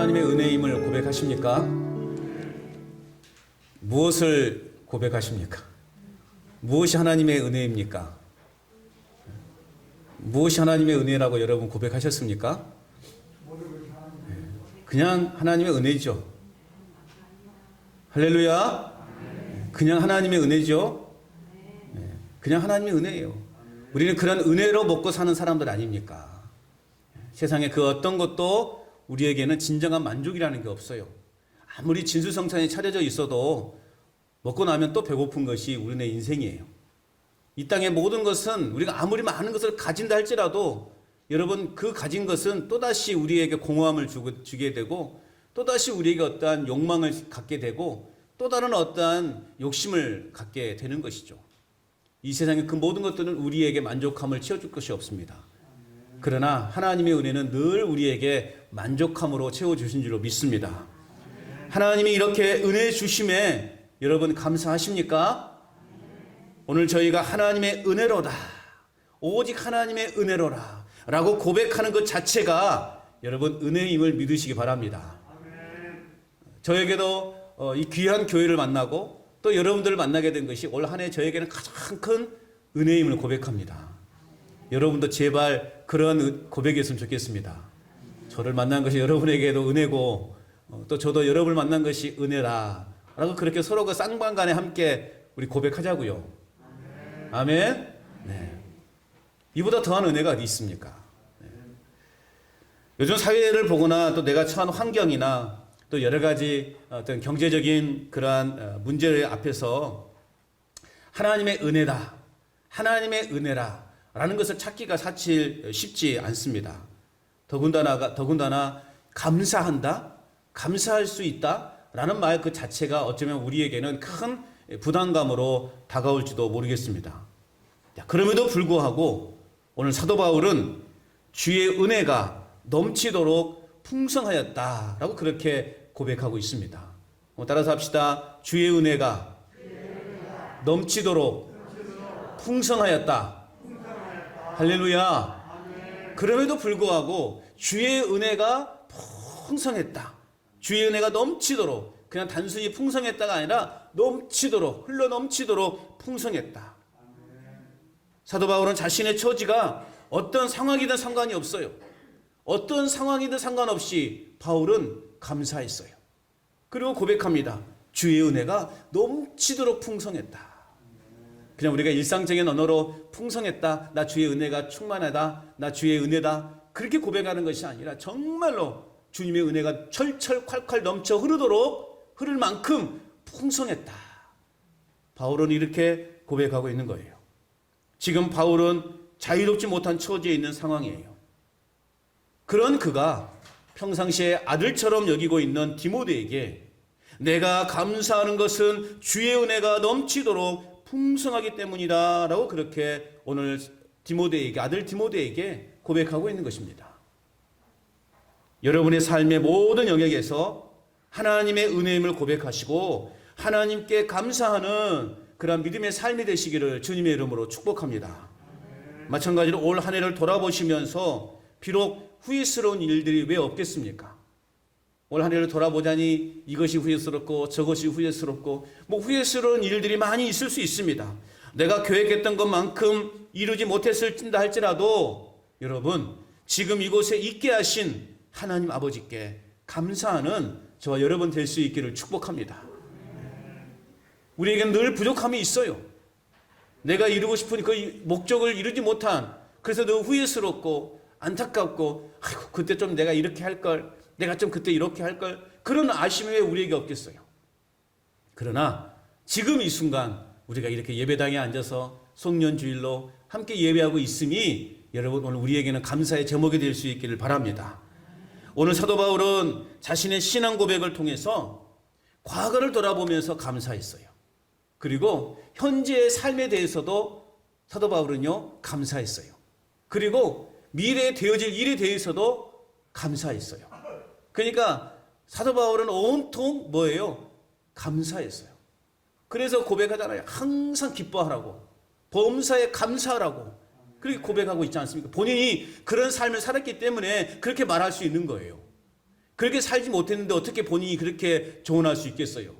하나님의 은혜임을 고백하십니까? 무엇을 고백하십니까? 무엇이 하나님의 은혜입니까? 무엇이 하나님의 은혜라고 여러분 고백하셨습니까? 그냥 하나님의 은혜죠. 할렐루야. 그냥 하나님의 은혜죠. 그냥 하나님의 은혜예요. 우리는 그런 은혜로 먹고 사는 사람들 아닙니까? 세상에 그 어떤 것도 우리에게는 진정한 만족이라는 게 없어요. 아무리 진수성찬이 차려져 있어도 먹고 나면 또 배고픈 것이 우리네 인생이에요. 이 땅의 모든 것은 우리가 아무리 많은 것을 가진다 할지라도 여러분 그 가진 것은 또다시 우리에게 공허함을 주게 되고 또다시 우리에게 어떠한 욕망을 갖게 되고 또 다른 어떠한 욕심을 갖게 되는 것이죠. 이 세상의 그 모든 것들은 우리에게 만족함을 채워줄 것이 없습니다. 그러나 하나님의 은혜는 늘 우리에게 만족함으로 채워주신 줄로 믿습니다. 하나님이 이렇게 은혜 주심에 여러분 감사하십니까? 오늘 저희가 하나님의 은혜로다, 오직 하나님의 은혜로라 라고 고백하는 것 자체가 여러분 은혜임을 믿으시기 바랍니다. 저에게도 이 귀한 교회를 만나고 또 여러분들을 만나게 된 것이 올 한 해 저에게는 가장 큰 은혜임을 고백합니다. 여러분도 제발 그런 고백이었으면 좋겠습니다. 저를 만난 것이 여러분에게도 은혜고 또 저도 여러분을 만난 것이 은혜라 라고 그렇게 서로 그 쌍방간에 함께 우리 고백하자고요. 아멘. 네. 이보다 더한 은혜가 어디 있습니까? 네. 요즘 사회를 보거나 또 내가 처한 환경이나 또 여러 가지 어떤 경제적인 그러한 문제를 앞에서 하나님의 은혜다, 하나님의 은혜라 라는 것을 찾기가 사실 쉽지 않습니다. 더군다나 감사한다, 감사할 수 있다 라는 말 그 자체가 어쩌면 우리에게는 큰 부담감으로 다가올지도 모르겠습니다. 그럼에도 불구하고 오늘 사도 바울은 주의 은혜가 넘치도록 풍성하였다라고 그렇게 고백하고 있습니다. 따라서 합시다. 주의 은혜가 넘치도록 풍성하였다. 할렐루야. 그럼에도 불구하고 주의 은혜가 풍성했다. 주의 은혜가 넘치도록, 그냥 단순히 풍성했다가 아니라 넘치도록, 흘러 넘치도록 풍성했다. 사도 바울은 자신의 처지가 어떤 상황이든 상관이 없어요. 어떤 상황이든 상관없이 바울은 감사했어요. 그리고 고백합니다. 주의 은혜가 넘치도록 풍성했다. 그냥 우리가 일상적인 언어로 풍성했다, 나 주의 은혜가 충만하다, 나 주의 은혜다 그렇게 고백하는 것이 아니라 정말로 주님의 은혜가 철철 콸콸 넘쳐 흐를 만큼 풍성했다. 바울은 이렇게 고백하고 있는 거예요. 지금 바울은 자유롭지 못한 처지에 있는 상황이에요. 그런 그가 평상시에 아들처럼 여기고 있는 디모데에게 내가 감사하는 것은 주의 은혜가 넘치도록 풍성하기 때문이다 라고 그렇게 오늘 아들 디모데에게 고백하고 있는 것입니다. 여러분의 삶의 모든 영역에서 하나님의 은혜임을 고백하시고 하나님께 감사하는 그런 믿음의 삶이 되시기를 주님의 이름으로 축복합니다. 마찬가지로 올 한 해를 돌아보시면서 비록 후회스러운 일들이 왜 없겠습니까? 올 한 해를 돌아보자니 이것이 후회스럽고 저것이 후회스럽고 후회스러운 일들이 많이 있을 수 있습니다. 내가 계획했던 것만큼 이루지 못했을진다 할지라도 여러분 지금 이곳에 있게 하신 하나님 아버지께 감사하는 저와 여러분 될 수 있기를 축복합니다. 우리에게는 늘 부족함이 있어요. 내가 이루고 싶은 그 목적을 이루지 못한, 그래서 늘 후회스럽고 안타깝고 아이고 그때 좀 내가 이렇게 할걸, 내가 좀 그때 이렇게 할걸, 그런 아쉬움이 왜 우리에게 없겠어요. 그러나 지금 이 순간 우리가 이렇게 예배당에 앉아서 송년주일로 함께 예배하고 있음이 여러분 오늘 우리에게는 감사의 제목이 될 수 있기를 바랍니다. 오늘 사도 바울은 자신의 신앙 고백을 통해서 과거를 돌아보면서 감사했어요. 그리고 현재의 삶에 대해서도 사도 바울은요 감사했어요. 그리고 미래에 되어질 일에 대해서도 감사했어요. 그러니까 사도 바울은 온통 뭐예요? 감사했어요. 그래서 고백하잖아요. 항상 기뻐하라고, 범사에 감사하라고 그렇게 고백하고 있지 않습니까? 본인이 그런 삶을 살았기 때문에 그렇게 말할 수 있는 거예요. 그렇게 살지 못했는데 어떻게 본인이 그렇게 조언할 수 있겠어요?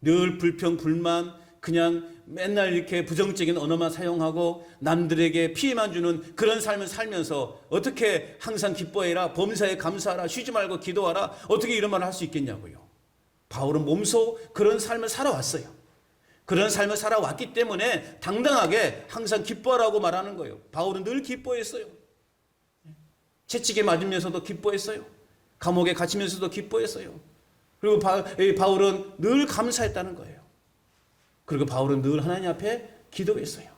늘 불평, 불만, 그냥 맨날 이렇게 부정적인 언어만 사용하고 남들에게 피해만 주는 그런 삶을 살면서 어떻게 항상 기뻐해라, 범사에 감사하라, 쉬지 말고 기도하라, 어떻게 이런 말을 할 수 있겠냐고요. 바울은 몸소 그런 삶을 살아왔어요. 그런 삶을 살아왔기 때문에 당당하게 항상 기뻐하라고 말하는 거예요. 바울은 늘 기뻐했어요. 채찍에 맞으면서도 기뻐했어요. 감옥에 갇히면서도 기뻐했어요. 그리고 바울은 늘 감사했다는 거예요. 그리고 바울은 늘 하나님 앞에 기도했어요.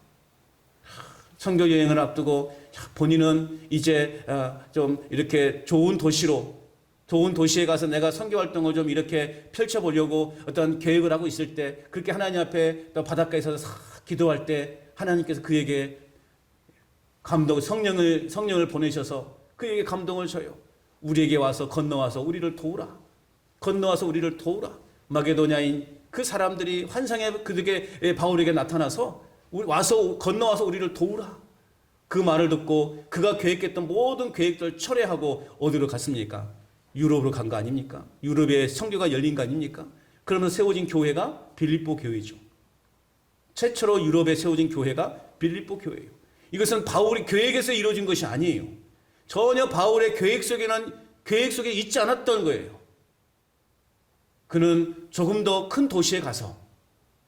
선교 여행을 앞두고 본인은 이제 좀 이렇게 좋은 도시에 가서 내가 선교 활동을 좀 이렇게 펼쳐보려고 어떤 계획을 하고 있을 때, 그렇게 하나님 앞에 또 바닷가에서 기도할 때 하나님께서 그에게 성령을 보내셔서 그에게 감동을 줘요. 우리에게 와서 건너와서 우리를 도우라. 마게도냐인 그 사람들이 환상에 그에게 바울에게 나타나서 건너와서 우리를 도우라. 그 말을 듣고 그가 계획했던 모든 계획들을 철회하고 어디로 갔습니까? 유럽으로 간 거 아닙니까? 유럽에 선교가 열린 거 아닙니까? 그러면서 세워진 교회가 빌립보 교회죠. 최초로 유럽에 세워진 교회가 빌립보 교회예요. 이것은 바울의 계획에서 이루어진 것이 아니에요. 전혀 바울의 계획 속에 있지 않았던 거예요. 그는 조금 더 큰 도시에 가서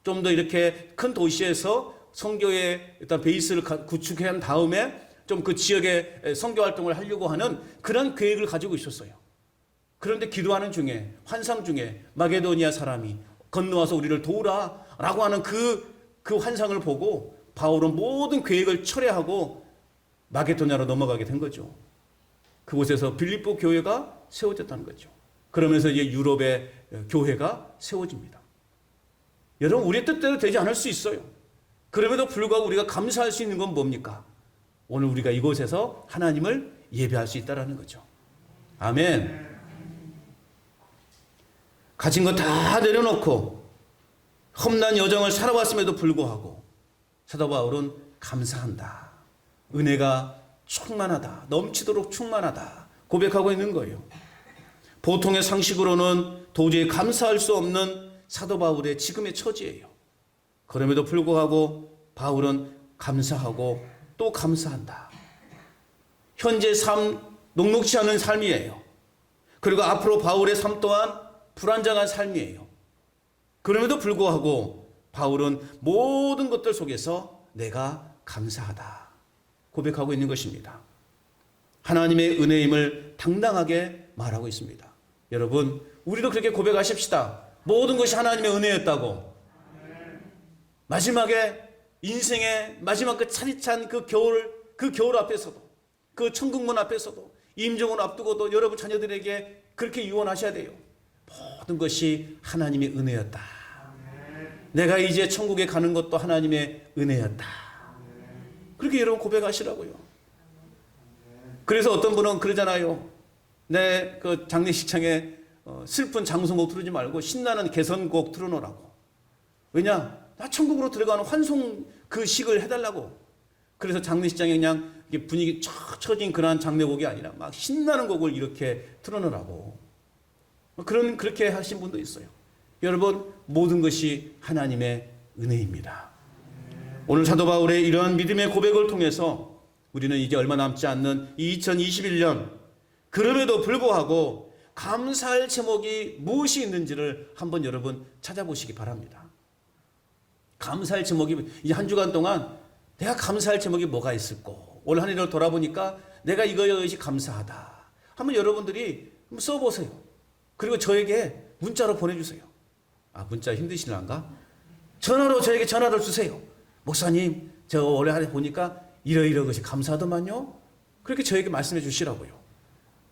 좀 더 이렇게 큰 도시에서 선교의 일단 베이스를 구축한 다음에 좀 그 지역에 선교 활동을 하려고 하는 그런 계획을 가지고 있었어요. 그런데 기도하는 중에, 환상 중에 마게도니아 사람이 건너와서 우리를 도우라 라고 하는 그 환상을 보고 바울은 모든 계획을 철회하고 마게도냐로 넘어가게 된 거죠. 그곳에서 빌립보 교회가 세워졌다는 거죠. 그러면서 이제 유럽의 교회가 세워집니다. 여러분, 우리의 뜻대로 되지 않을 수 있어요. 그럼에도 불구하고 우리가 감사할 수 있는 건 뭡니까? 오늘 우리가 이곳에서 하나님을 예배할 수 있다는 거죠. 아멘. 가진 거 다 내려놓고 험난 여정을 살아왔음에도 불구하고 사도 바울은 감사한다. 은혜가 충만하다. 넘치도록 충만하다. 고백하고 있는 거예요. 보통의 상식으로는 도저히 감사할 수 없는 사도 바울의 지금의 처지예요. 그럼에도 불구하고 바울은 감사하고 또 감사한다. 현재 삶, 녹록지 않은 삶이에요. 그리고 앞으로 바울의 삶 또한 불안정한 삶이에요. 그럼에도 불구하고 바울은 모든 것들 속에서 내가 감사하다 고백하고 있는 것입니다. 하나님의 은혜임을 당당하게 말하고 있습니다. 여러분, 우리도 그렇게 고백하십시다. 모든 것이 하나님의 은혜였다고. 마지막에 인생의 마지막 그 차디찬 그 겨울 앞에서도, 그 천국문 앞에서도, 임종을 앞두고도 여러분 자녀들에게 그렇게 유언하셔야 돼요. 모든 것이 하나님의 은혜였다. 내가 이제 천국에 가는 것도 하나님의 은혜였다. 그렇게 여러분 고백하시라고요. 그래서 어떤 분은 그러잖아요. 내 그 장례식장에 슬픈 장송곡 틀지 말고 신나는 개선곡 틀어놓으라고. 왜냐? 나 천국으로 들어가는 환송 그 식을 해달라고. 그래서 장례식장에 그냥 분위기 쫙 처진 그런 장례곡이 아니라 막 신나는 곡을 이렇게 틀어놓으라고. 그렇게 하신 분도 있어요. 여러분, 모든 것이 하나님의 은혜입니다. 오늘 사도 바울의 이러한 믿음의 고백을 통해서 우리는 이제 얼마 남지 않는 2021년, 그럼에도 불구하고 감사할 제목이 무엇이 있는지를 한번 여러분 찾아보시기 바랍니다. 감사할 제목이, 이 한 주간 동안 내가 감사할 제목이 뭐가 있을까? 올 한 해를 돌아보니까 내가 이것이 감사하다. 한번 여러분들이 한번 써보세요. 그리고 저에게 문자로 보내주세요. 아, 문자 힘드시란가? 전화로 저에게 전화를 주세요. 목사님, 저 올해 한 해 보니까 이러이러 것이 감사하더만요. 그렇게 저에게 말씀해 주시라고요.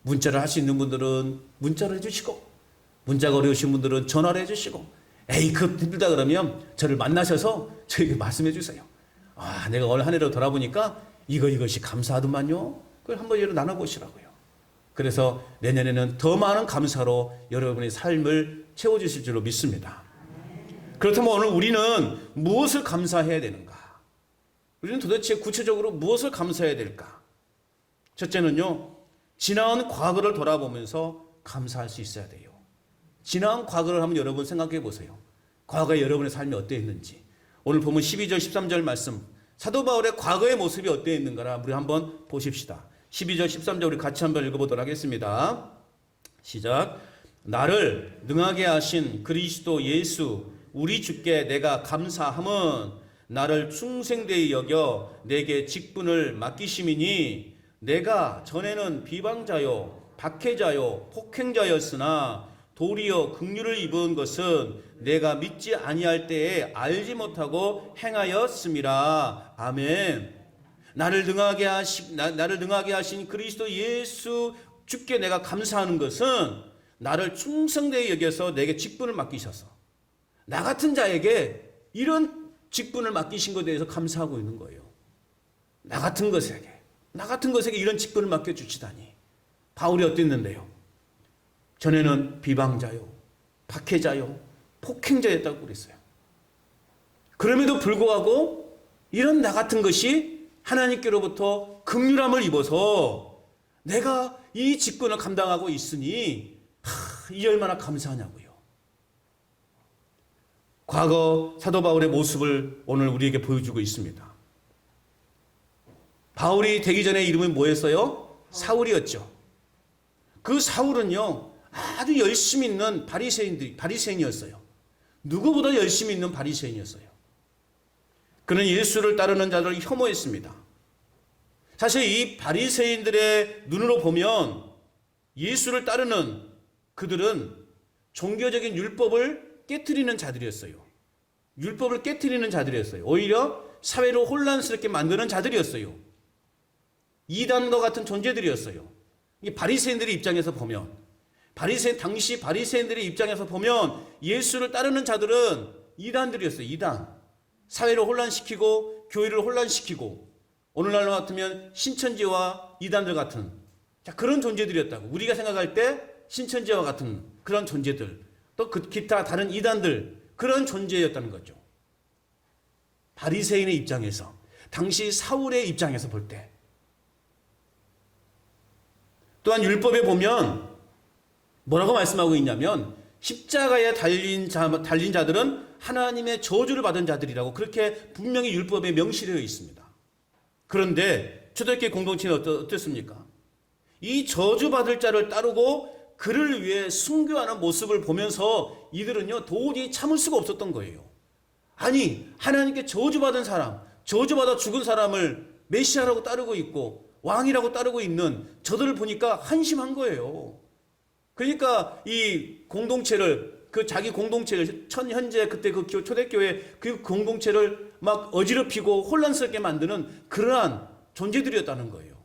문자를 할 수 있는 분들은 문자를 해주시고, 문자가 어려우신 분들은 전화를 해주시고, 에이, 그 힘들다 그러면 저를 만나셔서 저에게 말씀해 주세요. 아, 내가 올 한 해를 돌아보니까 이것이 감사하더만요. 그걸 한번 여러분 나눠보시라고요. 그래서 내년에는 더 많은 감사로 여러분의 삶을 채워주실 줄로 믿습니다. 그렇다면 오늘 우리는 무엇을 감사해야 되는가? 우리는 도대체 구체적으로 무엇을 감사해야 될까? 첫째는요, 지나온 과거를 돌아보면서 감사할 수 있어야 돼요. 지난 과거를 한번 여러분 생각해 보세요. 과거에 여러분의 삶이 어떠했는지. 오늘 보면 12절 13절 말씀, 사도 바울의 과거의 모습이 어떠했는가를 우리 한번 보십시다. 12절 13절 우리 같이 한번 읽어보도록 하겠습니다. 시작. 나를 능하게 하신 그리스도 예수 우리 주께 내가 감사함은 나를 충성되이 여겨 내게 직분을 맡기심이니 내가 전에는 비방자요 박해자요 폭행자였으나 도리어 긍휼을 입은 것은 내가 믿지 아니할 때에 알지 못하고 행하였음이라. 아멘. 나를 능하게 하신 그리스도 예수 주께 내가 감사하는 것은 나를 충성되이 여겨서 내게 직분을 맡기셔서 나 같은 자에게 이런 직분을 맡기신 것에 대해서 감사하고 있는 거예요. 나 같은 것에게 이런 직분을 맡겨주시다니. 바울이 어땠는데요? 전에는 비방자요, 박해자요, 폭행자였다고 그랬어요. 그럼에도 불구하고 이런 나 같은 것이 하나님께로부터 긍휼함을 입어서 내가 이 직분을 감당하고 있으니 이 얼마나 감사하냐고요. 과거 사도 바울의 모습을 오늘 우리에게 보여주고 있습니다. 바울이 되기 전에 이름은 뭐였어요? 사울이었죠. 그 사울은요, 아주 열심히 있는 바리새인이었어요. 누구보다 열심히 있는 바리새인이었어요. 그는 예수를 따르는 자들을 혐오했습니다. 사실 이 바리새인들의 눈으로 보면 예수를 따르는 그들은 종교적인 율법을 깨트리는 자들이었어요. 율법을 깨트리는 자들이었어요. 오히려 사회를 혼란스럽게 만드는 자들이었어요. 이단과 같은 존재들이었어요. 이 바리새인들의 입장에서 보면, 당시 바리새인들의 입장에서 보면 예수를 따르는 자들은 이단들이었어요. 이단. 사회를 혼란시키고 교회를 혼란시키고 오늘날로 같으면 신천지와 이단들 같은 그런 존재들이었다고. 우리가 생각할 때 신천지와 같은 그런 존재들, 또 기타 다른 이단들, 그런 존재였다는 거죠. 바리새인의 입장에서, 당시 사울의 입장에서 볼 때. 또한 율법에 보면 뭐라고 말씀하고 있냐면 십자가에 달린 자들은 하나님의 저주를 받은 자들이라고 그렇게 분명히 율법에 명시되어 있습니다. 그런데 초대교회 공동체는 어떻습니까? 이 저주받을 자를 따르고 그를 위해 순교하는 모습을 보면서 이들은요 도저히 참을 수가 없었던 거예요. 아니, 하나님께 저주받은 사람, 저주받아 죽은 사람을 메시아라고 따르고 있고 왕이라고 따르고 있는 저들을 보니까 한심한 거예요. 그러니까 이 공동체를, 자기 공동체를, 현재 그때 그 초대교회 그 공동체를 막 어지럽히고 혼란스럽게 만드는 그러한 존재들이었다는 거예요.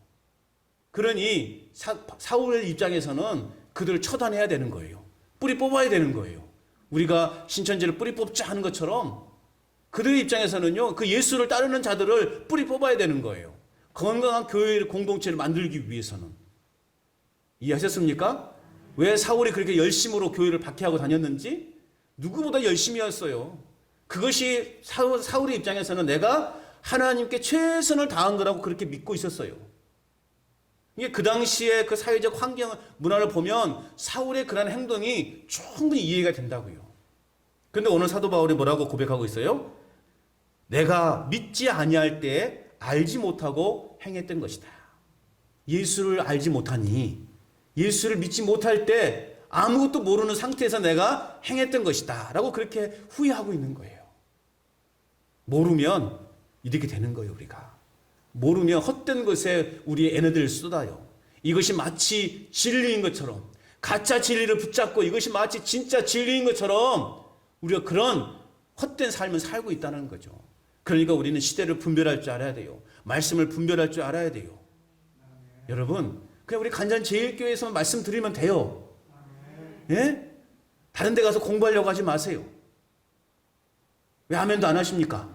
그러니 사울의 입장에서는 그들을 처단해야 되는 거예요. 뿌리 뽑아야 되는 거예요. 우리가 신천지를 뿌리 뽑자 하는 것처럼 그들의 입장에서는요, 그 예수를 따르는 자들을 뿌리 뽑아야 되는 거예요. 건강한 교회 공동체를 만들기 위해서는. 이해하셨습니까? 왜 사울이 그렇게 열심으로 교회를 박해하고 다녔는지? 누구보다 열심히 했어요. 그것이 사울의 입장에서는 내가 하나님께 최선을 다한 거라고 그렇게 믿고 있었어요. 이게 그 당시에 그 사회적 환경, 문화를 보면 사울의 그런 행동이 충분히 이해가 된다고요. 그런데 오늘 사도 바울이 뭐라고 고백하고 있어요? 내가 믿지 아니할 때 알지 못하고 행했던 것이다. 예수를 알지 못하니, 예수를 믿지 못할 때 아무것도 모르는 상태에서 내가 행했던 것이다 라고 그렇게 후회하고 있는 거예요. 모르면 이렇게 되는 거예요. 우리가 모르면 헛된 것에 우리의 에너지를 쏟아요. 이것이 마치 진리인 것처럼, 가짜 진리를 붙잡고 이것이 마치 진짜 진리인 것처럼 우리가 그런 헛된 삶을 살고 있다는 거죠. 그러니까 우리는 시대를 분별할 줄 알아야 돼요. 말씀을 분별할 줄 알아야 돼요. 여러분, 그냥 우리 간잔제일교회에서 말씀 드리면 돼요. 예? 다른 데 가서 공부하려고 하지 마세요. 왜 아멘도 안 하십니까?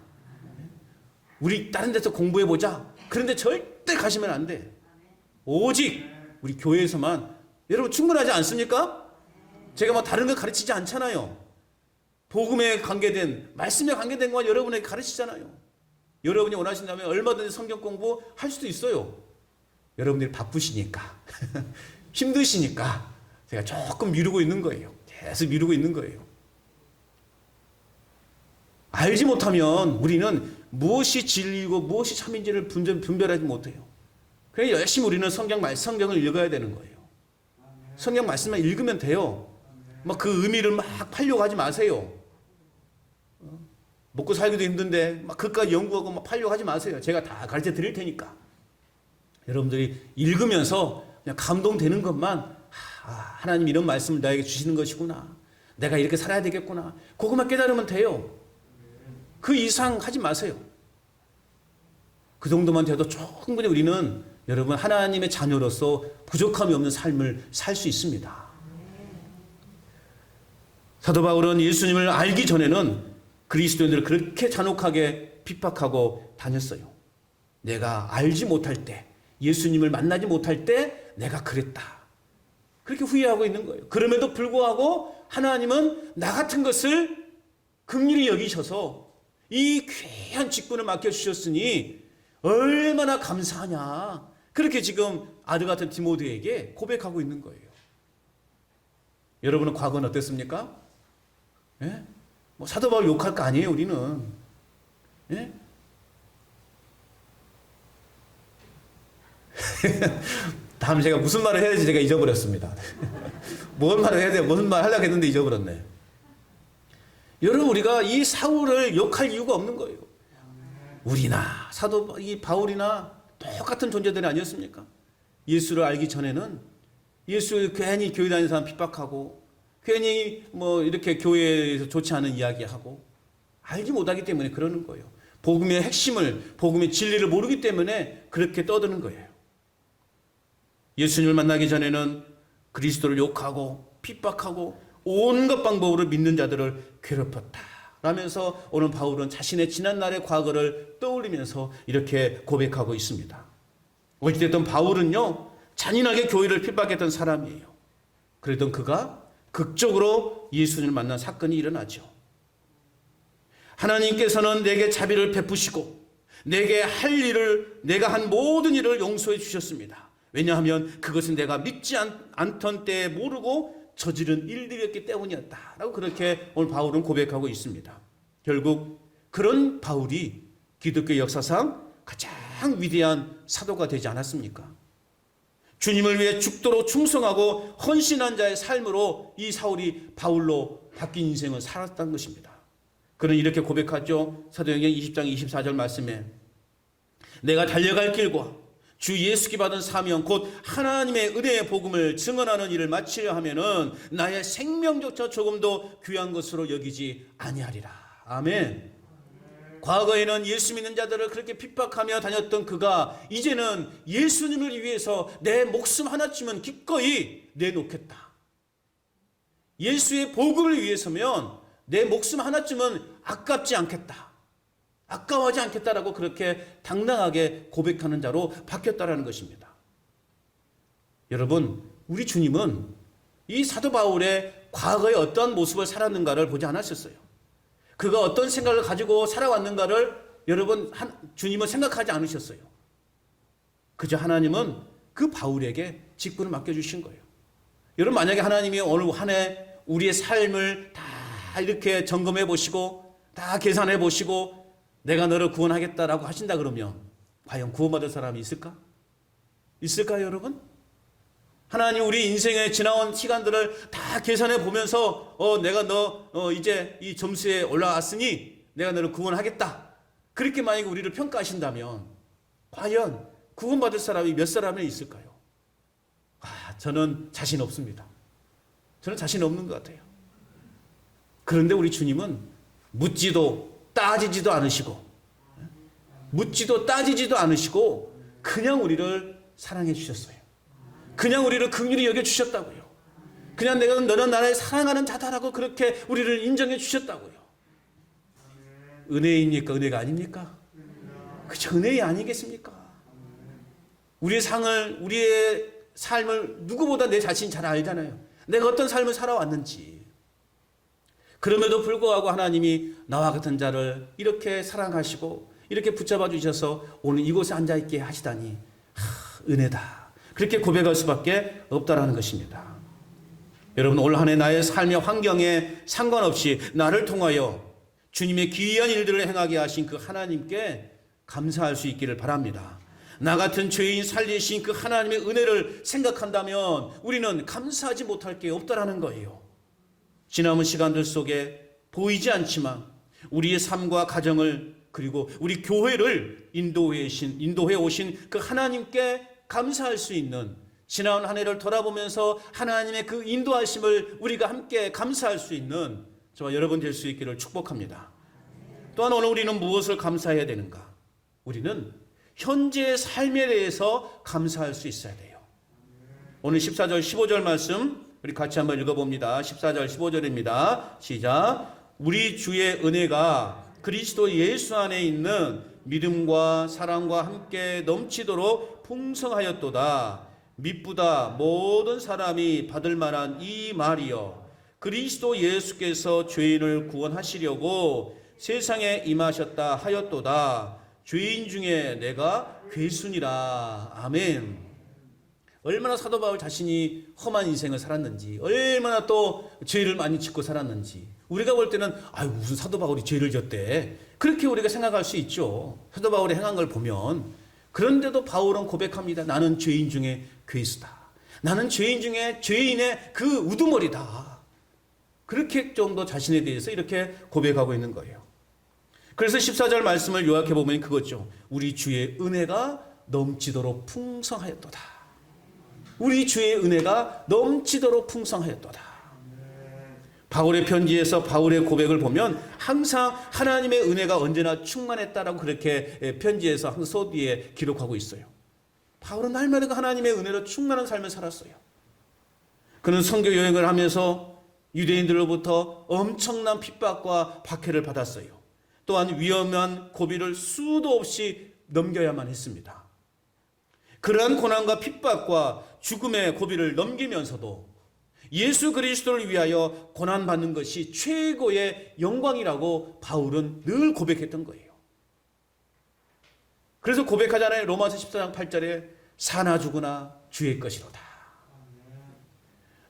우리 다른 데서 공부해보자. 그런데 절대 가시면 안 돼. 오직 우리 교회에서만. 여러분 충분하지 않습니까? 제가 뭐 다른 거 가르치지 않잖아요. 복음에 관계된, 말씀에 관계된 건 여러분에게 가르치잖아요. 여러분이 원하신다면 얼마든지 성경 공부할 수도 있어요. 여러분들이 바쁘시니까 힘드시니까 제가 조금 미루고 있는 거예요. 계속 미루고 있는 거예요. 알지 못하면 우리는 무엇이 진리고 무엇이 참인지를 분별하지 못해요. 그래서 열심히 우리는 성경을 읽어야 되는 거예요. 성경 말씀만 읽으면 돼요. 막 그 의미를 막 팔려고 하지 마세요. 먹고 살기도 힘든데 막 그까지 연구하고 막 팔려고 하지 마세요. 제가 다 가르쳐 드릴 테니까. 여러분들이 읽으면서 그냥 감동되는 것만, 하나님 이런 말씀을 나에게 주시는 것이구나. 내가 이렇게 살아야 되겠구나. 그것만 깨달으면 돼요. 그 이상 하지 마세요. 그 정도만 돼도 충분히 우리는 여러분 하나님의 자녀로서 부족함이 없는 삶을 살 수 있습니다. 사도 바울은 예수님을 알기 전에는 그리스도인들을 그렇게 잔혹하게 핍박하고 다녔어요. 내가 알지 못할 때, 예수님을 만나지 못할 때 내가 그랬다. 그렇게 후회하고 있는 거예요. 그럼에도 불구하고 하나님은 나 같은 것을 긍휼히 여기셔서 이 귀한 직분을 맡겨주셨으니 얼마나 감사하냐. 그렇게 지금 아들 같은 디모데에게 고백하고 있는 거예요. 여러분은 과거는 어땠습니까? 예? 뭐 사도 바울 욕할 거 아니에요, 우리는. 예? 다음 제가 무슨 말을 해야 될지 제가 잊어버렸습니다. 뭔 말을 해야 돼요? 무슨 말 하려고 했는데 잊어버렸네. 여러분, 우리가 이 사울을 욕할 이유가 없는 거예요. 우리나 이 바울이나 똑같은 존재들이 아니었습니까? 예수를 알기 전에는 예수 괜히 교회 다니는 사람 핍박하고 괜히 뭐 이렇게 교회에서 좋지 않은 이야기하고 알지 못하기 때문에 그러는 거예요. 복음의 핵심을, 복음의 진리를 모르기 때문에 그렇게 떠드는 거예요. 예수님을 만나기 전에는 그리스도를 욕하고 핍박하고 온갖 방법으로 믿는 자들을 괴롭혔다 라면서 오늘 바울은 자신의 지난날의 과거를 떠올리면서 이렇게 고백하고 있습니다. 어찌됐든 바울은요, 잔인하게 교회를 핍박했던 사람이에요. 그랬던 그가 극적으로 예수님을 만난 사건이 일어나죠. 하나님께서는 내게 자비를 베푸시고 내게 내가 한 모든 일을 용서해 주셨습니다. 왜냐하면 그것은 내가 믿지 않던 때에 모르고 저지른 일들이었기 때문이었다 라고 그렇게 오늘 바울은 고백하고 있습니다. 결국 그런 바울이 기독교 역사상 가장 위대한 사도가 되지 않았습니까? 주님을 위해 죽도록 충성하고 헌신한 자의 삶으로 이 사울이 바울로 바뀐 인생을 살았다는 것입니다. 그는 이렇게 고백하죠. 사도행전 20장 24절 말씀에 내가 달려갈 길과 주 예수께 받은 사명 곧 하나님의 은혜의 복음을 증언하는 일을 마치려 하면은 나의 생명조차 조금도 귀한 것으로 여기지 아니하리라. 아멘. 과거에는 예수 믿는 자들을 그렇게 핍박하며 다녔던 그가 이제는 예수님을 위해서 내 목숨 하나쯤은 기꺼이 내놓겠다. 예수의 복음을 위해서면 내 목숨 하나쯤은 아깝지 않겠다. 아까워하지 않겠다라고 그렇게 당당하게 고백하는 자로 바뀌었다라는 것입니다. 여러분, 우리 주님은 이 사도 바울의 과거에 어떤 모습을 살았는가를 보지 않았었어요. 그가 어떤 생각을 가지고 살아왔는가를 여러분 주님은 생각하지 않으셨어요. 그저 하나님은 그 바울에게 직분을 맡겨주신 거예요. 여러분, 만약에 하나님이 오늘 한 해 우리의 삶을 다 이렇게 점검해 보시고 다 계산해 보시고 내가 너를 구원하겠다라고 하신다 그러면 과연 구원받을 사람이 있을까? 있을까요, 여러분? 하나님 우리 인생에 지나온 시간들을 다 계산해 보면서 내가 너 이제 이 점수에 올라왔으니 내가 너를 구원하겠다. 그렇게 만약에 우리를 평가하신다면 과연 구원받을 사람이 몇 사람이 있을까요? 저는 자신 없습니다. 저는 자신 없는 것 같아요. 그런데 우리 주님은 묻지도 따지지도 않으시고 그냥 우리를 사랑해 주셨어요. 그냥 우리를 긍휼히 여겨 주셨다고요. 그냥 너는 나를 사랑하는 자다라고 그렇게 우리를 인정해 주셨다고요. 은혜입니까? 은혜가 아닙니까? 그저 은혜이 아니겠습니까? 우리의 삶을 누구보다 내 자신이 잘 알잖아요. 내가 어떤 삶을 살아왔는지. 그럼에도 불구하고 하나님이 나와 같은 자를 이렇게 사랑하시고 이렇게 붙잡아 주셔서 오늘 이곳에 앉아있게 하시다니 은혜다. 그렇게 고백할 수밖에 없다라는 것입니다. 여러분, 올 한 해 나의 삶의 환경에 상관없이 나를 통하여 주님의 기이한 일들을 행하게 하신 그 하나님께 감사할 수 있기를 바랍니다. 나 같은 죄인 살리신 그 하나님의 은혜를 생각한다면 우리는 감사하지 못할 게 없다라는 거예요. 지남은 시간들 속에 보이지 않지만 우리의 삶과 가정을 그리고 우리 교회를 인도해 오신 그 하나님께 감사할 수 있는, 지나온 한 해를 돌아보면서 하나님의 그 인도하심을 우리가 함께 감사할 수 있는 저와 여러분 될 수 있기를 축복합니다. 또한 오늘 우리는 무엇을 감사해야 되는가? 우리는 현재의 삶에 대해서 감사할 수 있어야 돼요. 오늘 14절 15절 말씀 우리 같이 한번 읽어봅니다. 14절 15절입니다. 시작. 우리 주의 은혜가 그리스도 예수 안에 있는 믿음과 사랑과 함께 넘치도록 풍성하였도다. 미쁘다 모든 사람이 받을 만한 이 말이여, 그리스도 예수께서 죄인을 구원하시려고 세상에 임하셨다 하였도다. 죄인 중에 내가 괴순이라. 아멘. 얼마나 사도 바울 자신이 험한 인생을 살았는지, 얼마나 또 죄를 많이 짓고 살았는지, 우리가 볼 때는 아유 무슨 사도 바울이 죄를 졌대, 그렇게 우리가 생각할 수 있죠. 사도 바울이 행한 걸 보면. 그런데도 바울은 고백합니다. 나는 죄인 중에 괴수다. 나는 죄인 중에 죄인의 그 우두머리다. 그렇게 정도 자신에 대해서 이렇게 고백하고 있는 거예요. 그래서 14절 말씀을 요약해 보면 그거죠. 우리 주의 은혜가 넘치도록 풍성하였도다. 우리 주의 은혜가 넘치도록 풍성하였도다. 바울의 편지에서 바울의 고백을 보면 항상 하나님의 은혜가 언제나 충만했다라고 그렇게 편지에서 항상 서두에 기록하고 있어요. 바울은 날마다 하나님의 은혜로 충만한 삶을 살았어요. 그는 선교 여행을 하면서 유대인들로부터 엄청난 핍박과 박해를 받았어요. 또한 위험한 고비를 수도 없이 넘겨야만 했습니다. 그러한 고난과 핍박과 죽음의 고비를 넘기면서도 예수 그리스도를 위하여 고난받는 것이 최고의 영광이라고 바울은 늘 고백했던 거예요. 그래서 고백하잖아요. 로마서 14장 8절에 사나 죽으나 주의 것이로다.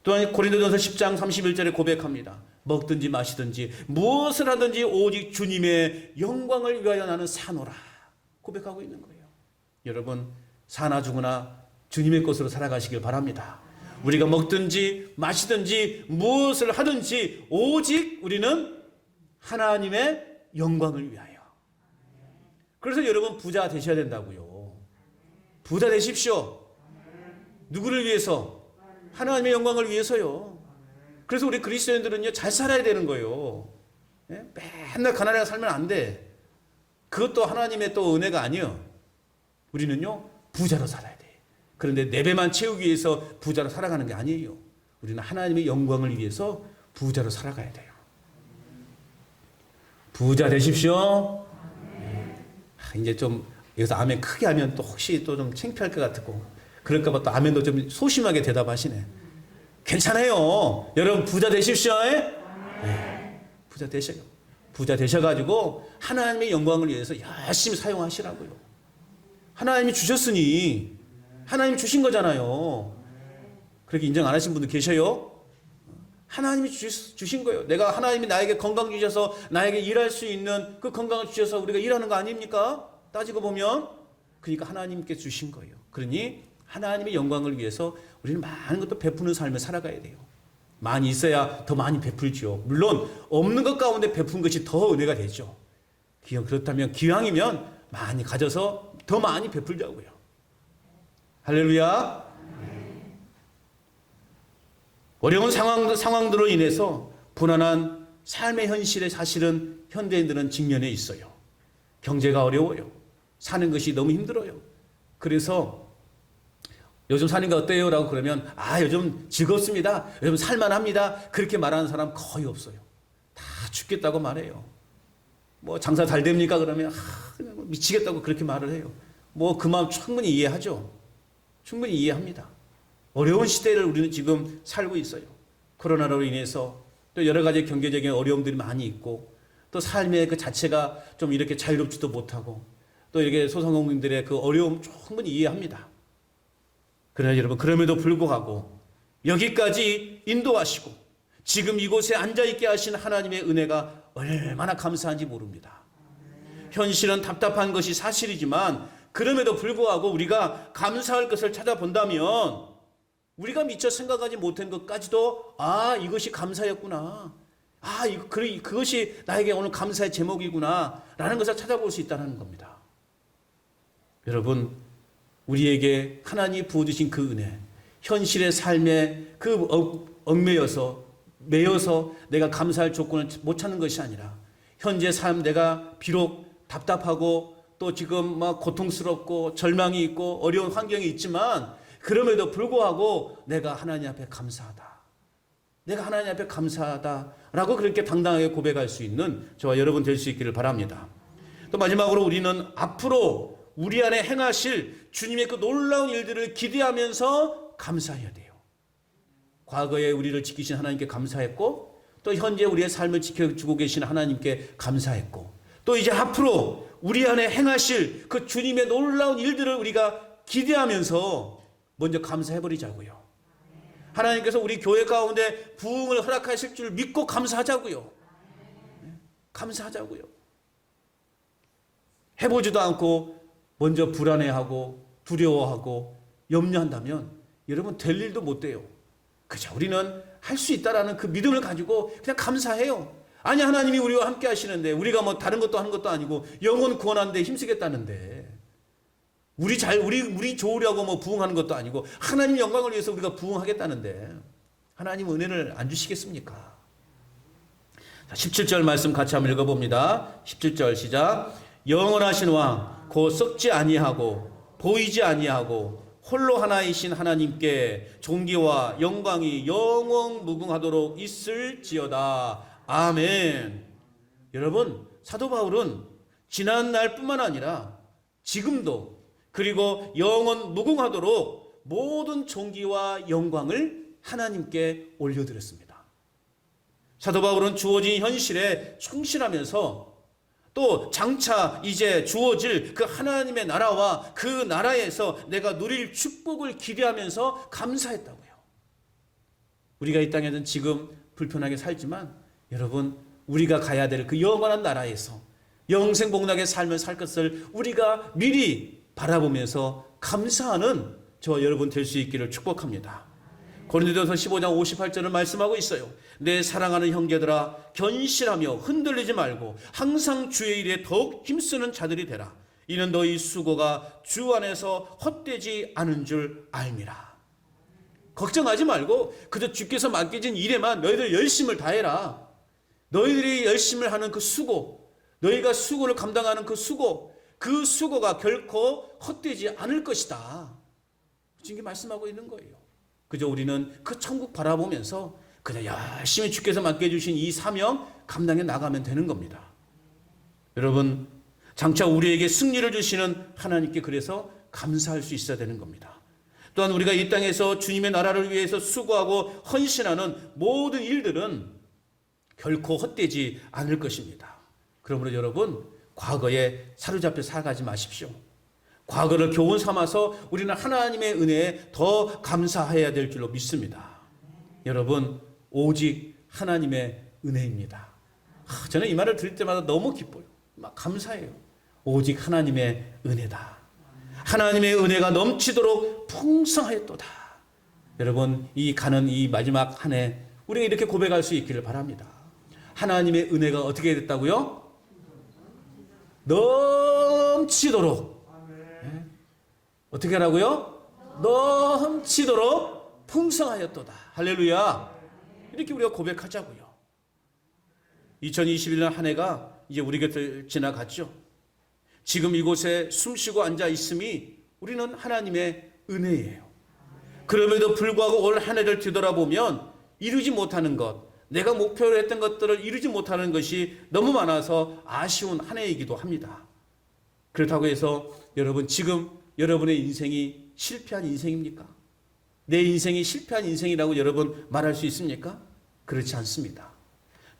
또한 고린도전서 10장 31절에 고백합니다. 먹든지 마시든지 무엇을 하든지 오직 주님의 영광을 위하여 나는 사노라. 고백하고 있는 거예요. 여러분, 사나 죽으나 주님의 것으로 살아가시길 바랍니다. 우리가 먹든지 마시든지 무엇을 하든지 오직 우리는 하나님의 영광을 위하여. 그래서 여러분 부자 되셔야 된다고요. 부자 되십시오. 누구를 위해서? 하나님의 영광을 위해서요. 그래서 우리 그리스도인들은요, 잘 살아야 되는 거예요. 맨날 가난하게 살면 안 돼. 그것도 하나님의 또 은혜가 아니에요. 우리는요, 부자로 살아야 돼. 그런데 내 배만 채우기 위해서 부자로 살아가는 게 아니에요. 우리는 하나님의 영광을 위해서 부자로 살아가야 돼요. 부자 되십시오. 이제 좀 여기서 아멘 크게 하면 또 혹시 또 좀 창피할 것 같고 그럴까 봐 또 아멘도 좀 소심하게 대답하시네. 괜찮아요. 여러분 부자 되십시오. 네. 부자 되셔요. 부자 되셔가지고 하나님의 영광을 위해서 열심히 사용하시라고요. 하나님이 주셨으니 하나님이 주신 거잖아요. 그렇게 인정 안 하신 분들 계셔요? 하나님이 주신 거예요. 내가 하나님이 나에게 건강 주셔서 나에게 일할 수 있는 그 건강을 주셔서 우리가 일하는 거 아닙니까? 따지고 보면. 그러니까 하나님께 주신 거예요. 그러니 하나님의 영광을 위해서 우리는 많은 것도 베푸는 삶을 살아가야 돼요. 많이 있어야 더 많이 베풀죠. 물론 없는 것 가운데 베푼 것이 더 은혜가 되죠. 그렇다면 기왕이면 많이 가져서 더 많이 베풀자고요. 할렐루야. 어려운 상황들로 인해서 불안한 삶의 현실에 사실은 현대인들은 직면해 있어요. 경제가 어려워요. 사는 것이 너무 힘들어요. 그래서 요즘 사는 거 어때요? 라고 그러면 요즘 즐겁습니다. 요즘 살만합니다. 그렇게 말하는 사람 거의 없어요. 다 죽겠다고 말해요. 뭐 장사 잘 됩니까? 그러면 미치겠다고 그렇게 말을 해요. 뭐 그 마음 충분히 이해하죠. 충분히 이해합니다. 어려운 시대를 우리는 지금 살고 있어요. 코로나로 인해서 또 여러 가지 경제적인 어려움들이 많이 있고 또 삶의 그 자체가 좀 이렇게 자유롭지도 못하고 또 이렇게 소상공인들의 그 어려움 충분히 이해합니다. 그러나 여러분 그럼에도 불구하고 여기까지 인도하시고 지금 이곳에 앉아있게 하신 하나님의 은혜가 얼마나 감사한지 모릅니다. 현실은 답답한 것이 사실이지만 그럼에도 불구하고 우리가 감사할 것을 찾아본다면 우리가 미처 생각하지 못한 것까지도 이것이 감사였구나. 그것이 나에게 오늘 감사의 제목이구나 라는 것을 찾아볼 수 있다는 겁니다. 여러분, 우리에게 하나님이 부어주신 그 은혜, 현실의 삶에 그 매여서 내가 감사할 조건을 못 찾는 것이 아니라 현재 삶 내가 비록 답답하고 또 지금 막 고통스럽고 절망이 있고 어려운 환경이 있지만 그럼에도 불구하고 내가 하나님 앞에 감사하다. 내가 하나님 앞에 감사하다라고 그렇게 당당하게 고백할 수 있는 저와 여러분 될 수 있기를 바랍니다. 또 마지막으로 우리는 앞으로 우리 안에 행하실 주님의 그 놀라운 일들을 기대하면서 감사해야 돼요. 과거에 우리를 지키신 하나님께 감사했고 또 현재 우리의 삶을 지켜주고 계신 하나님께 감사했고 또 이제 앞으로 우리 안에 행하실 그 주님의 놀라운 일들을 우리가 기대하면서 먼저 감사해버리자고요. 하나님께서 우리 교회 가운데 부흥을 허락하실 줄 믿고 감사하자고요. 감사하자고요. 해보지도 않고 먼저 불안해하고 두려워하고 염려한다면 여러분 될 일도 못 돼요. 그죠? 우리는 할 수 있다라는 그 믿음을 가지고 그냥 감사해요. 아니 하나님이 우리와 함께 하시는데 우리가 뭐 다른 것도 하는 것도 아니고 영혼 구원하는데 힘쓰겠다는데 우리 좋으려고 뭐 부흥하는 것도 아니고 하나님 영광을 위해서 우리가 부흥하겠다는데 하나님 은혜를 안 주시겠습니까? 자, 17절 말씀 같이 한번 읽어봅니다. 17절 시작. 영원하신 왕 곧 썩지 아니하고 보이지 아니하고 홀로 하나이신 하나님께 존귀와 영광이 영원 무궁하도록 있을지어다. 아멘. 여러분, 사도 바울은 지난 날뿐만 아니라 지금도 그리고 영원 무궁하도록 모든 존귀와 영광을 하나님께 올려드렸습니다. 사도 바울은 주어진 현실에 충실하면서 또 장차 이제 주어질 그 하나님의 나라와 그 나라에서 내가 누릴 축복을 기대하면서 감사했다고요. 우리가 이 땅에는 지금 불편하게 살지만 여러분 우리가 가야 될 그 영원한 나라에서 영생복락의 삶을 살 것을 우리가 미리 바라보면서 감사하는 저와 여러분 될 수 있기를 축복합니다. 고린도전서 15장 58절을 말씀하고 있어요. 내 사랑하는 형제들아 견실하며 흔들리지 말고 항상 주의 일에 더욱 힘쓰는 자들이 되라. 이는 너희 수고가 주 안에서 헛되지 않은 줄 알미라. 걱정하지 말고 그저 주께서 맡겨진 일에만 너희들 열심을 다해라. 너희들이 열심을 하는 그 수고, 너희가 수고를 감당하는 그 수고가 결코 헛되지 않을 것이다. 지금 말씀하고 있는 거예요. 그저 우리는 그 천국 바라보면서 그냥 열심히 주께서 맡겨주신 이 사명 감당해 나가면 되는 겁니다. 여러분, 장차 우리에게 승리를 주시는 하나님께 그래서 감사할 수 있어야 되는 겁니다. 또한 우리가 이 땅에서 주님의 나라를 위해서 수고하고 헌신하는 모든 일들은 결코 헛되지 않을 것입니다. 그러므로 여러분, 과거에 사로잡혀 살아가지 마십시오. 과거를 교훈 삼아서 우리는 하나님의 은혜에 더 감사해야 될 줄로 믿습니다. 여러분, 오직 하나님의 은혜입니다. 저는 이 말을 들을 때마다 너무 기뻐요. 막 감사해요. 오직 하나님의 은혜다. 하나님의 은혜가 넘치도록 풍성하였도다. 여러분, 이 가는 이 마지막 한 해 우리가 이렇게 고백할 수 있기를 바랍니다. 하나님의 은혜가 어떻게 됐다고요? 넘치도록. 어떻게 하라고요? 넘치도록 풍성하였도다. 할렐루야. 이렇게 우리가 고백하자고요. 2021년 한 해가 이제 우리 곁을 지나갔죠. 지금 이곳에 숨쉬고 앉아 있음이 우리는 하나님의 은혜예요. 그럼에도 불구하고 올 한 해를 뒤돌아보면 이루지 못하는 것, 내가 목표로 했던 것들을 이루지 못하는 것이 너무 많아서 아쉬운 한 해이기도 합니다. 그렇다고 해서 여러분, 지금 여러분의 인생이 실패한 인생입니까? 내 인생이 실패한 인생이라고 여러분 말할 수 있습니까? 그렇지 않습니다.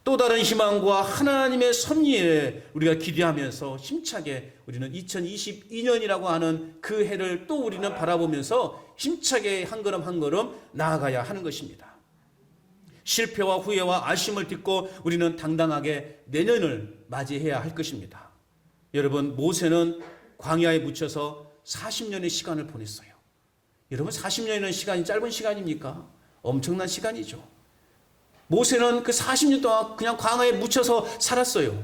또 다른 희망과 하나님의 섭리에 우리가 기대하면서 힘차게 우리는 2022년이라고 하는 그 해를 또 우리는 바라보면서 힘차게 한 걸음 한 걸음 나아가야 하는 것입니다. 실패와 후회와 아쉬움을 딛고 우리는 당당하게 내년을 맞이해야 할 것입니다. 여러분, 모세는 광야에 묻혀서 40년의 시간을 보냈어요. 여러분, 40년이라는 시간이 짧은 시간입니까? 엄청난 시간이죠. 모세는 그 40년 동안 그냥 광야에 묻혀서 살았어요.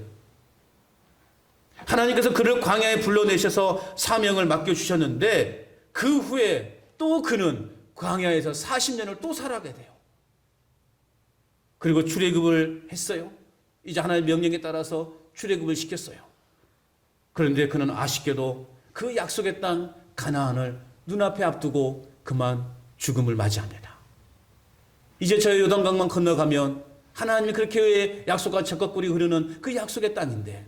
하나님께서 그를 광야에 불러내셔서 사명을 맡겨주셨는데 그 후에 또 그는 광야에서 40년을 또 살아가게 돼요. 그리고 출애굽을 했어요. 이제 하나님의 명령에 따라서 출애굽을 시켰어요. 그런데 그는 아쉽게도 그 약속의 땅 가나안을 눈앞에 앞두고 그만 죽음을 맞이합니다. 이제 저 요단강만 건너가면 하나님이 그렇게 약속과 적각골이 흐르는 그 약속의 땅인데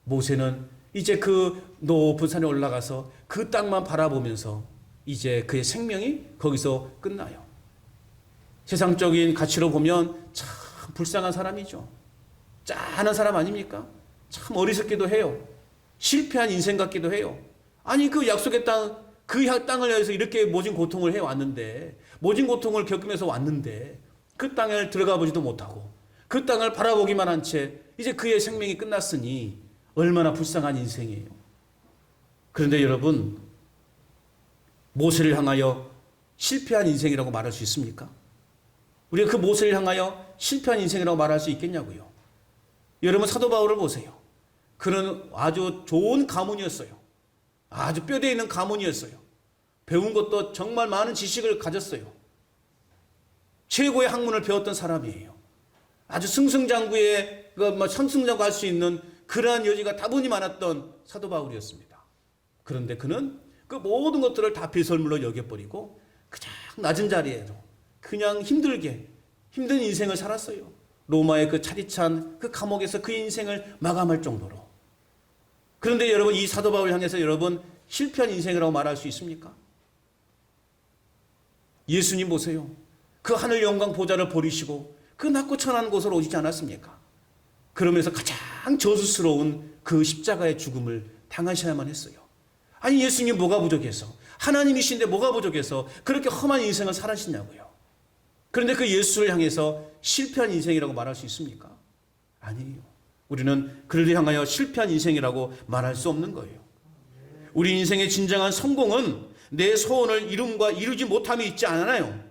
모세는 이제 그 높은 산에 올라가서 그 땅만 바라보면서 이제 그의 생명이 거기서 끝나요. 세상적인 가치로 보면 참 불쌍한 사람이죠. 짠한 사람 아닙니까? 참 어리석기도 해요. 실패한 인생 같기도 해요. 아니 그 약속의 땅, 그 땅을 위해서 이렇게 모진 고통을 해왔는데, 모진 고통을 겪으면서 왔는데 그 땅을 들어가 보지도 못하고 그 땅을 바라보기만 한 채 이제 그의 생명이 끝났으니 얼마나 불쌍한 인생이에요. 그런데 여러분, 모세를 향하여 실패한 인생이라고 말할 수 있습니까? 우리가 그 모세를 향하여 실패한 인생이라고 말할 수 있겠냐고요. 여러분, 사도 바울을 보세요. 그는 아주 좋은 가문이었어요. 아주 뼈대에 있는 가문이었어요. 배운 것도 정말 많은 지식을 가졌어요. 최고의 학문을 배웠던 사람이에요. 아주 승승장구의 선승장구 할 수 있는 그러한 여지가 다분히 많았던 사도 바울이었습니다. 그런데 그는 그 모든 것들을 다 배설물로 여겨버리고 그냥 낮은 자리에도 그냥 힘든 인생을 살았어요. 로마의 그 차디찬 그 감옥에서 그 인생을 마감할 정도로. 그런데 여러분, 이 사도 바울을 향해서 여러분 실패한 인생이라고 말할 수 있습니까? 예수님 보세요. 그 하늘 영광 보좌를 버리시고 그 낮고 천한 곳으로 오시지 않았습니까? 그러면서 가장 저수스러운 그 십자가의 죽음을 당하셔야만 했어요. 아니 예수님 뭐가 부족해서, 하나님이신데 뭐가 부족해서 그렇게 험한 인생을 살았느냐고요. 그런데 그 예수를 향해서 실패한 인생이라고 말할 수 있습니까? 아니에요. 우리는 그를 향하여 실패한 인생이라고 말할 수 없는 거예요. 우리 인생의 진정한 성공은 내 소원을 이룸과 이루지 못함이 있지 않아요.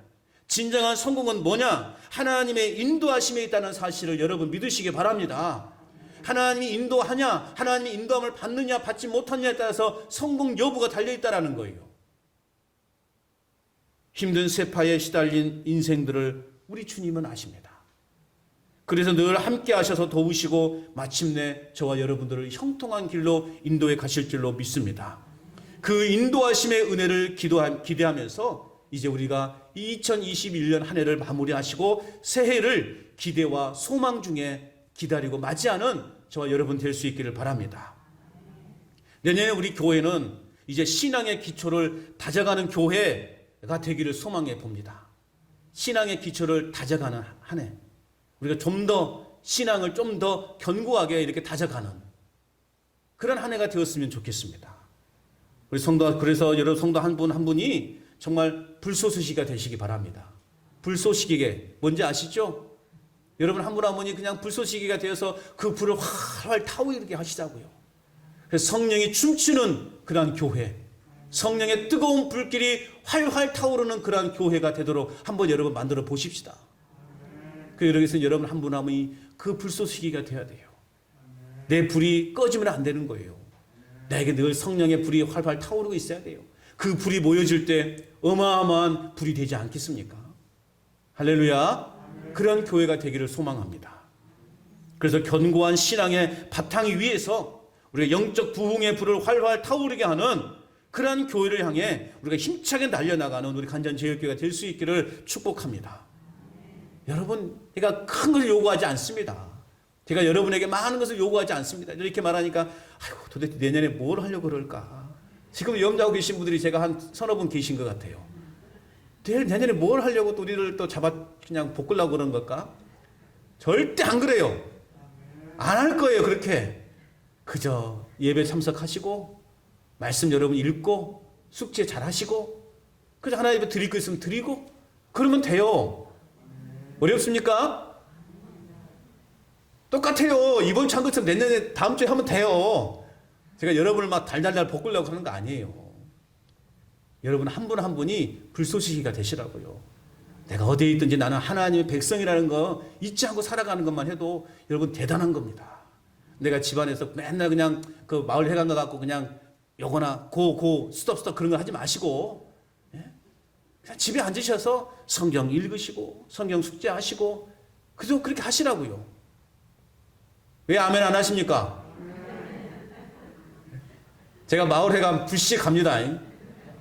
진정한 성공은 뭐냐? 하나님의 인도하심에 있다는 사실을 여러분 믿으시기 바랍니다. 하나님이 인도하냐, 하나님이 인도함을 받느냐 받지 못하느냐에 따라서 성공 여부가 달려있다는 거예요. 힘든 세파에 시달린 인생들을 우리 주님은 아십니다. 그래서 늘 함께 하셔서 도우시고 마침내 저와 여러분들을 형통한 길로 인도해 가실 줄로 믿습니다. 그 인도하심의 은혜를 기대하면서 이제 우리가 2021년 한 해를 마무리하시고 새해를 기대와 소망 중에 기다리고 맞이하는 저와 여러분 될 수 있기를 바랍니다. 내년에 우리 교회는 이제 신앙의 기초를 다져가는 교회가 되기를 소망해 봅니다. 신앙의 기초를 다져가는 한 해. 우리가 좀 더 신앙을 좀 더 견고하게 이렇게 다져가는 그런 한 해가 되었으면 좋겠습니다. 우리 성도, 그래서 여러분 성도 한 분 한 분이 정말 불쏘시개가 되시기 바랍니다. 불쏘시개 뭔지 아시죠? 여러분 한 분 한 분이 그냥 불쏘시개가 되어서 그 불을 활활 타오르게 하시자고요. 그래서 성령이 춤추는 그러한 교회, 성령의 뜨거운 불길이 활활 타오르는 그러한 교회가 되도록 한번 여러분 만들어 보십시다. 그래서 여러분 한 분 한 분이 그 불쏘시개가 돼야 돼요. 내 불이 꺼지면 안 되는 거예요. 나에게 늘 성령의 불이 활활 타오르고 있어야 돼요. 그 불이 모여질 때 어마어마한 불이 되지 않겠습니까? 할렐루야. 그런 교회가 되기를 소망합니다. 그래서 견고한 신앙의 바탕 위에서 우리가 영적 부흥의 불을 활활 타오르게 하는 그러한 교회를 향해 우리가 힘차게 날려나가는 우리 간전제일교회가 될 수 있기를 축복합니다. 여러분, 제가 큰 것을 요구하지 않습니다. 제가 여러분에게 많은 것을 요구하지 않습니다. 이렇게 말하니까 아이고 도대체 내년에 뭘 하려고 그럴까? 지금 염려하고 계신 분들이 제가 한 서너 분 계신 것 같아요. 내년에 뭘 하려고 또 우리를 또 그냥 볶으려고 그러는 걸까? 절대 안 그래요. 안 할 거예요, 그렇게. 그저 예배 참석하시고, 말씀 여러분 읽고, 숙제 잘 하시고, 그저 하나님 드릴 거 있으면 드리고, 그러면 돼요. 어렵습니까? 똑같아요. 이번 주 한 것처럼 내년에 다음 주에 하면 돼요. 제가 여러분을 막 달달달 볶으려고 하는 거 아니에요. 여러분 한 분 한 분이 불쏘시개가 되시라고요. 내가 어디에 있든지 나는 하나님의 백성이라는 거 잊지 않고 살아가는 것만 해도 여러분 대단한 겁니다. 내가 집안에서 맨날 그냥 그 마을 회관 가갖고 그냥 요거나 고 스톱 그런 거 하지 마시고, 예? 그냥 집에 앉으셔서 성경 읽으시고 성경 숙제하시고 그저 그렇게 하시라고요. 왜 아멘 안 하십니까? 제가 마을 회관 불시 갑니다.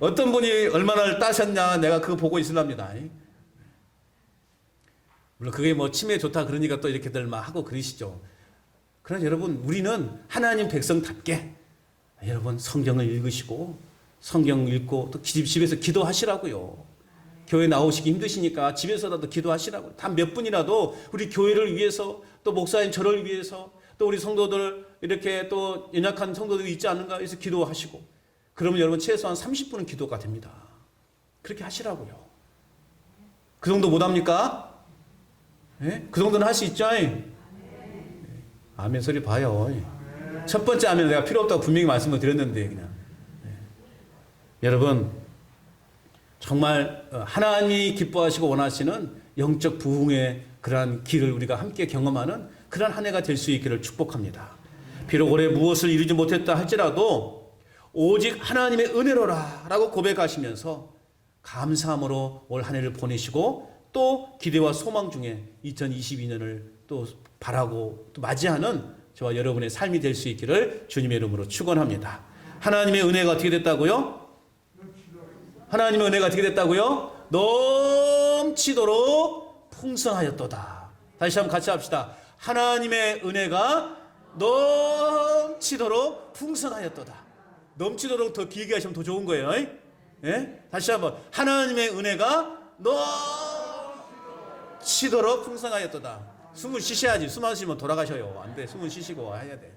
어떤 분이 얼마나 따셨냐 내가 그거 보고 있으랍니다. 물론 그게 뭐 치매에 좋다 그러니까 또 이렇게들 막 하고 그러시죠. 그러나 여러분 우리는 하나님 백성답게 여러분 성경을 읽으시고 성경 읽고 또 집에서 기도하시라고요. 교회 나오시기 힘드시니까 집에서라도 기도하시라고요. 단 몇 분이라도 우리 교회를 위해서 또 목사님 저를 위해서 또 우리 성도들 이렇게 또 연약한 성도들이 있지 않은가 해서 기도하시고 그러면 여러분 최소한 30분은 기도가 됩니다. 그렇게 하시라고요. 그 정도 못합니까? 예? 그 정도는 할 수 있죠? 아멘 소리 봐요. 첫 번째 아멘 내가 필요 없다고 분명히 말씀을 드렸는데 그냥. 여러분 정말 하나님이 기뻐하시고 원하시는 영적 부흥의 그러한 길을 우리가 함께 경험하는 그러한 한 해가 될 수 있기를 축복합니다. 비록 올해 무엇을 이루지 못했다 할지라도 오직 하나님의 은혜로라 라고 고백하시면서 감사함으로 올 한 해를 보내시고 또 기대와 소망 중에 2022년을 또 바라고 또 맞이하는 저와 여러분의 삶이 될 수 있기를 주님의 이름으로 축원합니다. 하나님의 은혜가 어떻게 됐다고요? 하나님의 은혜가 어떻게 됐다고요? 넘치도록 풍성하였도다. 다시 한번 같이 합시다. 하나님의 은혜가 넘치도록 풍성하였도다. 넘치도록 더 길게 하시면 더 좋은 거예요. 예? 다시 한번 하나님의 은혜가 넘치도록 풍성하였도다. 숨을 쉬셔야지. 숨 안 쉬면 돌아가셔요. 안 돼. 숨을 쉬시고 해야 돼.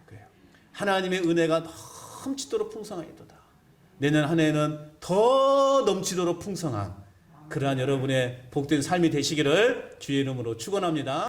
그래요. 하나님의 은혜가 넘치도록 풍성하였도다. 내년 한 해는 더 넘치도록 풍성한 그러한 여러분의 복된 삶이 되시기를 주의 이름으로 축원합니다.